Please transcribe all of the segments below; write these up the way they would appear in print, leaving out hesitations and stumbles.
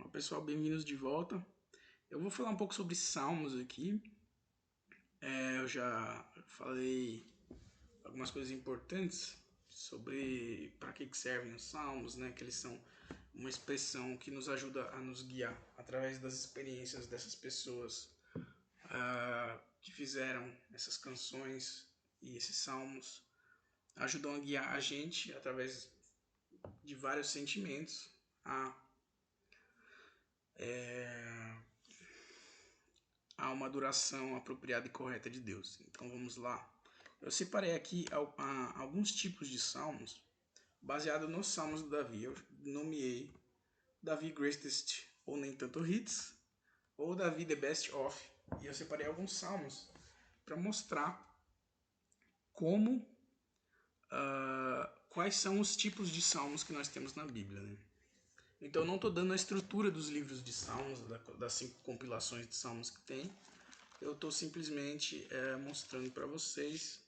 Olá pessoal, bem-vindos de volta. Eu vou falar um pouco sobre Salmos aqui. Eu já falei algumas coisas importantes sobre para que servem os Salmos, né? Que eles são uma expressão que nos ajuda a nos guiar através das experiências dessas pessoas que fizeram essas canções e esses Salmos. Ajudam a guiar a gente através de vários sentimentos a uma adoração apropriada e correta de Deus. Então vamos lá. Eu separei aqui alguns tipos de salmos baseado nos salmos do Davi. Eu nomeei Davi Greatest ou Nem Tanto Hits ou Davi The Best Of. E eu separei alguns salmos para mostrar como quais são os tipos de salmos que nós temos na Bíblia, né? Então eu não estou dando a estrutura dos livros de salmos, das 5 compilações de salmos que tem. Eu estou simplesmente mostrando para vocês.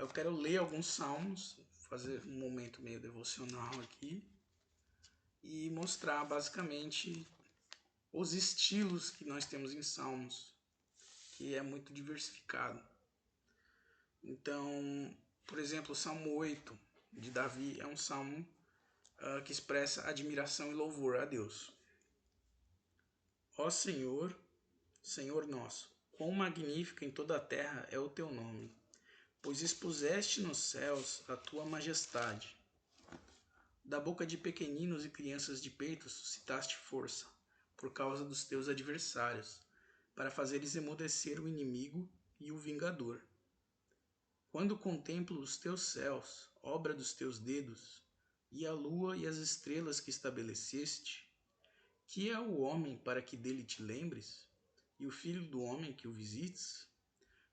Eu quero ler alguns salmos, fazer um momento meio devocional aqui e mostrar basicamente os estilos que nós temos em salmos, que é muito diversificado. Então, por exemplo, o Salmo 8 de Davi é um salmo que expressa admiração e louvor a Deus. Ó Senhor, Senhor nosso, quão magnífico em toda a terra é o teu nome, pois expuseste nos céus a tua majestade. Da boca de pequeninos e crianças de peito suscitaste força, por causa dos teus adversários, para fazeres emudecer o inimigo e o vingador. Quando contemplo os teus céus, obra dos teus dedos, e a lua e as estrelas que estabeleceste, que é o homem para que dele te lembres, e o filho do homem que o visites?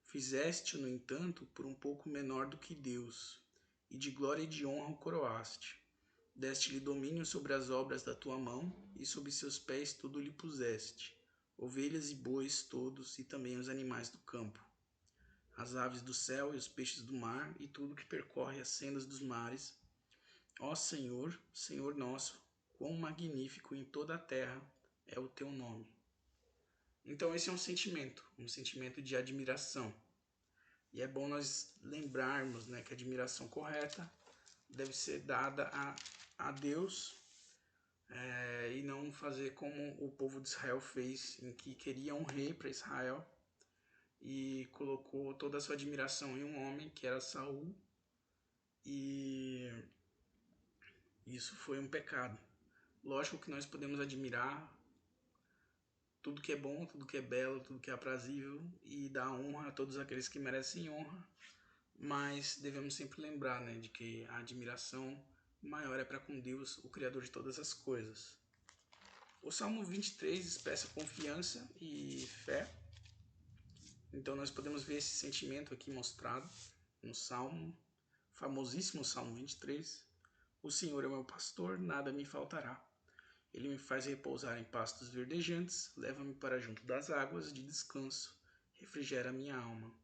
Fizeste-o, no entanto, por um pouco menor do que Deus, e de glória e de honra o coroaste. Deste-lhe domínio sobre as obras da tua mão, e sob seus pés tudo lhe puseste, ovelhas e bois todos, e também os animais do campo, as aves do céu e os peixes do mar, e tudo que percorre as sendas dos mares. Ó Senhor, Senhor nosso, quão magnífico em toda a terra é o teu nome. Então esse é um sentimento de admiração. E é bom nós lembrarmos, né, que a admiração correta deve ser dada a Deus e não fazer como o povo de Israel fez, em que queria um rei para Israel e colocou toda a sua admiração em um homem que era Saul, e isso foi um pecado. Lógico que nós podemos admirar tudo que é bom, tudo que é belo, tudo que é aprazível e dar honra a todos aqueles que merecem honra, mas devemos sempre lembrar, né, de que a admiração maior é para com Deus, o Criador de todas as coisas. O Salmo 23 expressa confiança e fé. Então nós podemos ver esse sentimento aqui mostrado no Salmo, famosíssimo Salmo 23. O Senhor é meu pastor, nada me faltará. Ele me faz repousar em pastos verdejantes, leva-me para junto das águas de descanso, refrigera minha alma.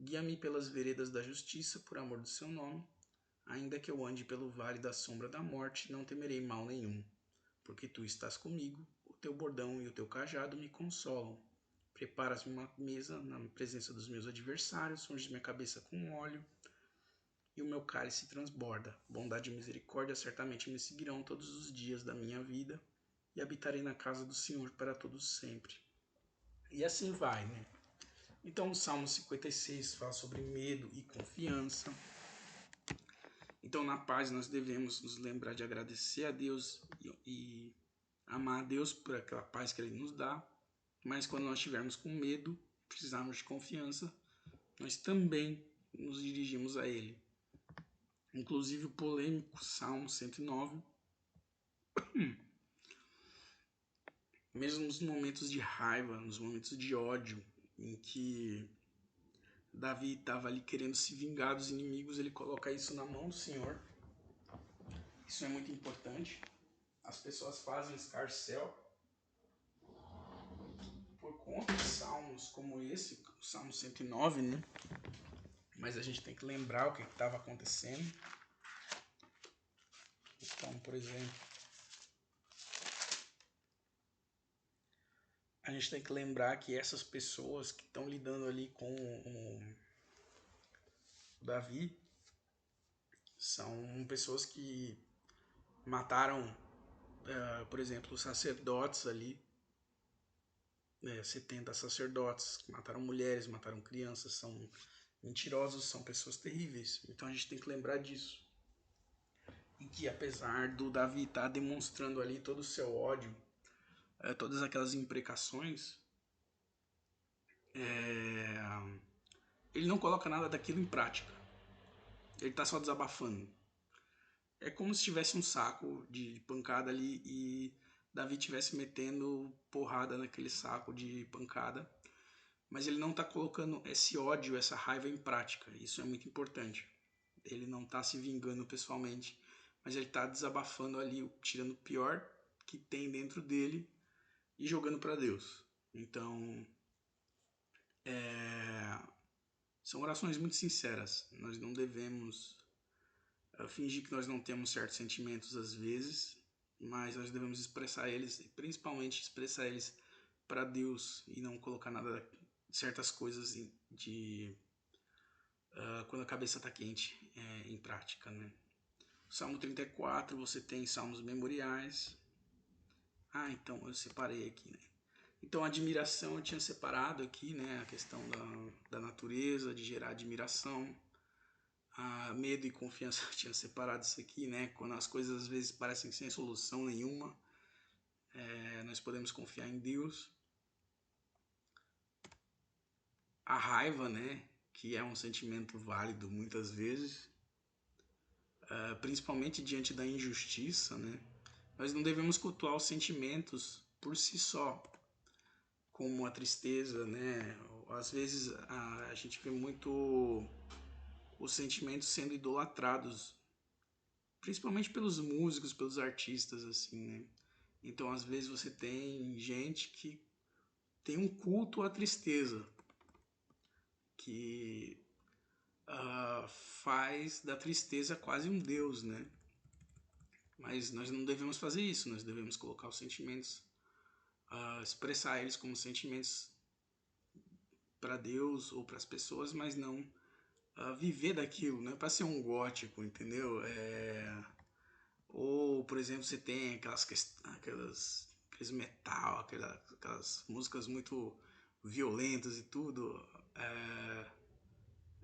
Guia-me pelas veredas da justiça, por amor do seu nome. Ainda que eu ande pelo vale da sombra da morte, não temerei mal nenhum, porque tu estás comigo, o teu bordão e o teu cajado me consolam. Preparas-me uma mesa na presença dos meus adversários, unges minha cabeça com óleo, e o meu cálice transborda. Bondade e misericórdia certamente me seguirão todos os dias da minha vida, e habitarei na casa do Senhor para todos sempre. E assim vai, né? Então o Salmo 56 fala sobre medo e confiança. Então na paz nós devemos nos lembrar de agradecer a Deus e amar a Deus por aquela paz que Ele nos dá. Mas quando nós estivermos com medo, precisarmos de confiança, nós também nos dirigimos a Ele. Inclusive o polêmico Salmo 109. Mesmo nos momentos de raiva, nos momentos de ódio, em que Davi estava ali querendo se vingar dos inimigos, ele coloca isso na mão do Senhor. Isso é muito importante. As pessoas fazem escarcéu por conta de salmos como esse, o Salmo 109, né? Mas a gente tem que lembrar o que estava acontecendo. Então, por exemplo, gente tem que lembrar que essas pessoas que estão lidando ali com o Davi são pessoas que mataram, por exemplo, os sacerdotes ali, 70 sacerdotes, que mataram mulheres, mataram crianças, são mentirosos, são pessoas terríveis. Então a gente tem que lembrar disso. E que apesar do Davi estar demonstrando ali todo o seu ódio, todas aquelas imprecações, ele não coloca nada daquilo em prática. Ele está só desabafando. É como se tivesse um saco de pancada ali e Davi estivesse metendo porrada naquele saco de pancada, mas ele não está colocando esse ódio, essa raiva em prática. Isso é muito importante. Ele não está se vingando pessoalmente, mas ele está desabafando ali, tirando o pior que tem dentro dele e jogando para Deus. Então, são orações muito sinceras. Nós não devemos fingir que nós não temos certos sentimentos às vezes, mas nós devemos expressar eles, e principalmente expressar eles para Deus e não colocar nada, certas coisas de quando a cabeça está quente em prática, né? Salmo 34, você tem salmos memoriais. Então eu separei aqui, né? Então, admiração eu tinha separado aqui, né? A questão da natureza, de gerar admiração. Medo e confiança eu tinha separado isso aqui, né? Quando as coisas às vezes parecem sem solução nenhuma, nós podemos confiar em Deus. A raiva, né? Que é um sentimento válido muitas vezes, principalmente diante da injustiça, né? Nós não devemos cultuar os sentimentos por si só, como a tristeza, né? Às vezes a gente vê muito os sentimentos sendo idolatrados, principalmente pelos músicos, pelos artistas, assim, né? Então, às vezes você tem gente que tem um culto à tristeza, que faz da tristeza quase um deus, né? Mas nós não devemos fazer isso, nós devemos colocar os sentimentos, expressar eles como sentimentos para Deus ou para as pessoas, mas não viver daquilo, não é para ser um gótico, entendeu? Ou, por exemplo, você tem aqueles metal, aquelas músicas muito violentas e tudo.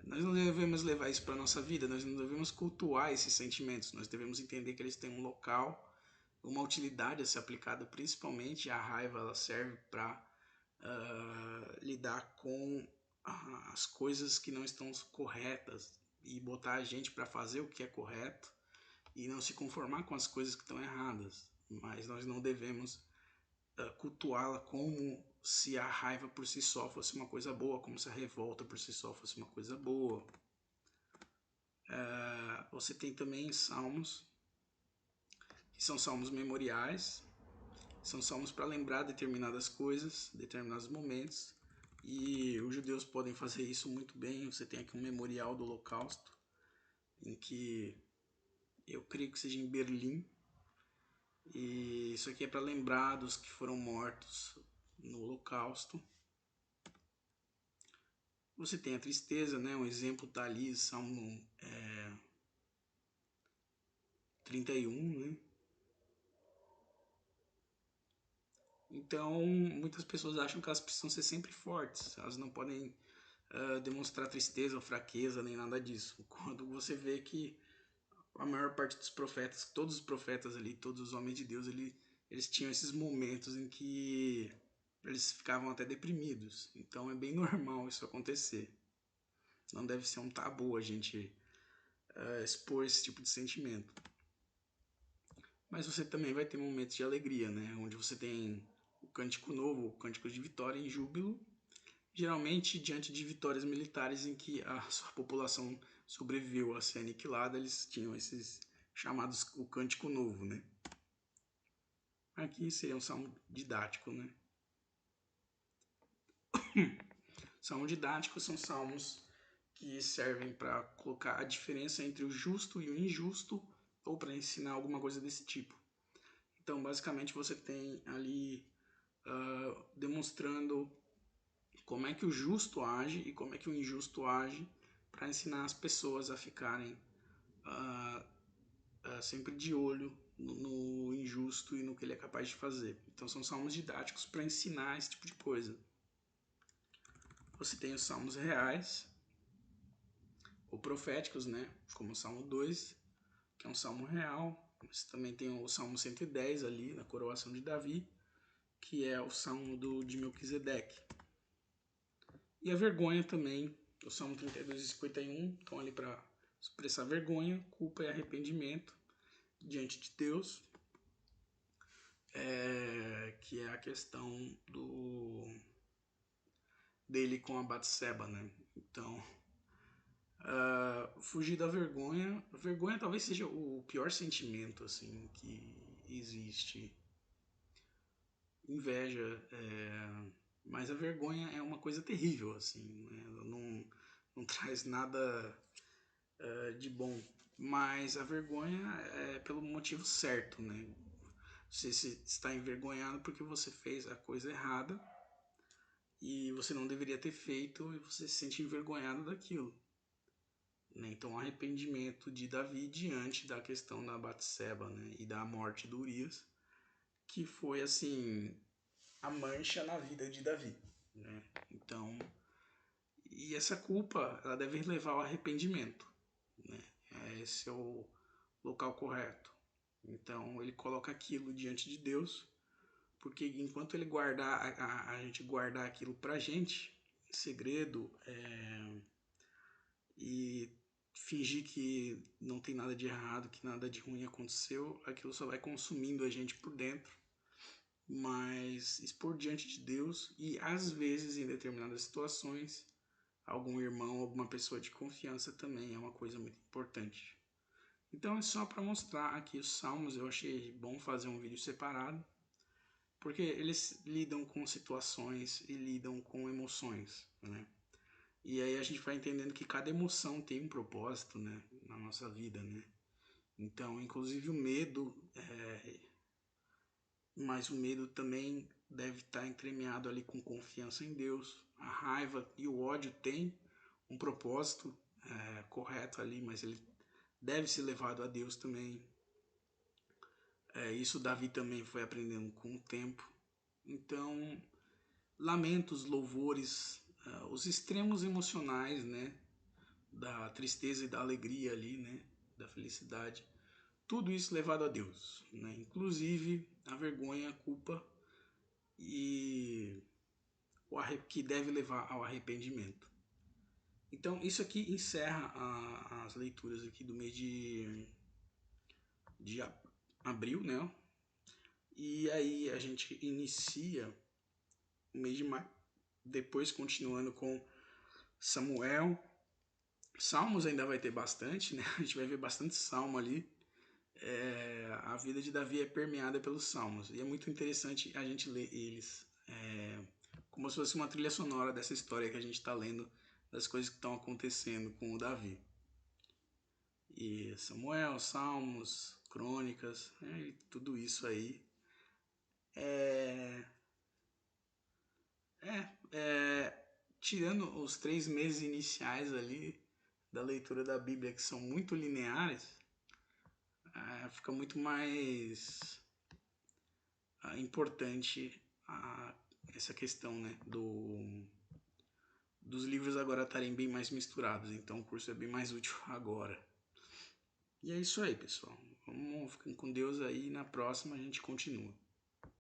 Nós não devemos levar isso para nossa vida, nós não devemos cultuar esses sentimentos, nós devemos entender que eles têm um local, uma utilidade a ser aplicada, principalmente a raiva, ela serve para lidar com as coisas que não estão corretas e botar a gente para fazer o que é correto e não se conformar com as coisas que estão erradas. Mas nós não devemos cultuá-la como se a raiva por si só fosse uma coisa boa, como se a revolta por si só fosse uma coisa boa. Você tem também salmos, que são salmos memoriais, são salmos para lembrar determinadas coisas, determinados momentos, e os judeus podem fazer isso muito bem. Você tem aqui um memorial do Holocausto, em que eu creio que seja em Berlim, e isso aqui é para lembrar dos que foram mortos no Holocausto. Você tem a tristeza, né? Um exemplo está ali, Salmo 31, né? Então, muitas pessoas acham que elas precisam ser sempre fortes, elas não podem demonstrar tristeza ou fraqueza, nem nada disso. Quando você vê que a maior parte dos profetas, todos os profetas ali, todos os homens de Deus, eles tinham esses momentos em que eles ficavam até deprimidos. Então é bem normal isso acontecer. Não deve ser um tabu a gente expor esse tipo de sentimento. Mas você também vai ter momentos de alegria, né? Onde você tem o cântico novo, o cântico de vitória e júbilo, geralmente diante de vitórias militares em que a sua população sobreviveu a ser aniquilada, eles tinham esses chamados o cântico novo, né? Aqui seria um salmo didático, né? Salmo didático são salmos que servem para colocar a diferença entre o justo e o injusto, ou para ensinar alguma coisa desse tipo. Então, basicamente, você tem ali demonstrando como é que o justo age e como é que o injusto age, para ensinar as pessoas a ficarem sempre de olho no injusto e no que ele é capaz de fazer. Então são salmos didáticos para ensinar esse tipo de coisa. Você tem os salmos reais, ou proféticos, né? Como o Salmo 2, que é um salmo real. Você também tem o Salmo 110 ali, na coroação de Davi, que é o salmo de Melquisedeque. E a vergonha também, o Salmo 32 e 51, estão ali para expressar vergonha, culpa e arrependimento diante de Deus, que é a questão dele com a Batseba, né? Então, fugir da vergonha. A vergonha talvez seja o pior sentimento assim que existe. Inveja, mas a vergonha é uma coisa terrível, assim, né? Não traz nada de bom. Mas a vergonha é pelo motivo certo, né? Você está envergonhado porque você fez a coisa errada e você não deveria ter feito e você se sente envergonhado daquilo. Então, o arrependimento de Davi diante da questão da Batseba, né, e da morte do Urias, que foi assim a mancha na vida de Davi, né? Então, e essa culpa, ela deve levar ao arrependimento, né? Esse é o local correto. Então, ele coloca aquilo diante de Deus, porque enquanto ele guardar a gente guardar aquilo pra gente, em segredo, e fingir que não tem nada de errado, que nada de ruim aconteceu, aquilo só vai consumindo a gente por dentro. Mas expor diante de Deus e às vezes em determinadas situações, algum irmão, alguma pessoa de confiança também é uma coisa muito importante. Então é só para mostrar aqui os salmos, eu achei bom fazer um vídeo separado, porque eles lidam com situações e lidam com emoções, né? E aí a gente vai entendendo que cada emoção tem um propósito, né, na nossa vida, né? Então, inclusive o medo, mas o medo também deve estar entremeado ali com confiança em Deus. A raiva e o ódio têm um propósito correto ali, mas ele deve ser levado a Deus também. Isso Davi também foi aprendendo com o tempo. Então, lamentos, louvores, os extremos emocionais, né, da tristeza e da alegria ali, né, da felicidade, tudo isso levado a Deus, né, inclusive a vergonha, a culpa e que deve levar ao arrependimento. Então isso aqui encerra as leituras aqui do mês de abril, né? E aí a gente inicia o mês de maio, depois continuando com Samuel. Salmos ainda vai ter bastante, né? A gente vai ver bastante salmo ali. A vida de Davi é permeada pelos salmos e é muito interessante a gente ler eles como se fosse uma trilha sonora dessa história que a gente está lendo, das coisas que estão acontecendo com o Davi. E Samuel, Salmos, Crônicas, e tudo isso aí. Tirando os 3 meses iniciais ali da leitura da Bíblia, que são muito lineares, fica muito mais importante essa questão, né, dos livros agora estarem bem mais misturados. Então o curso é bem mais útil agora. E é isso aí, pessoal. Vamos ficando com Deus aí. Na próxima a gente continua.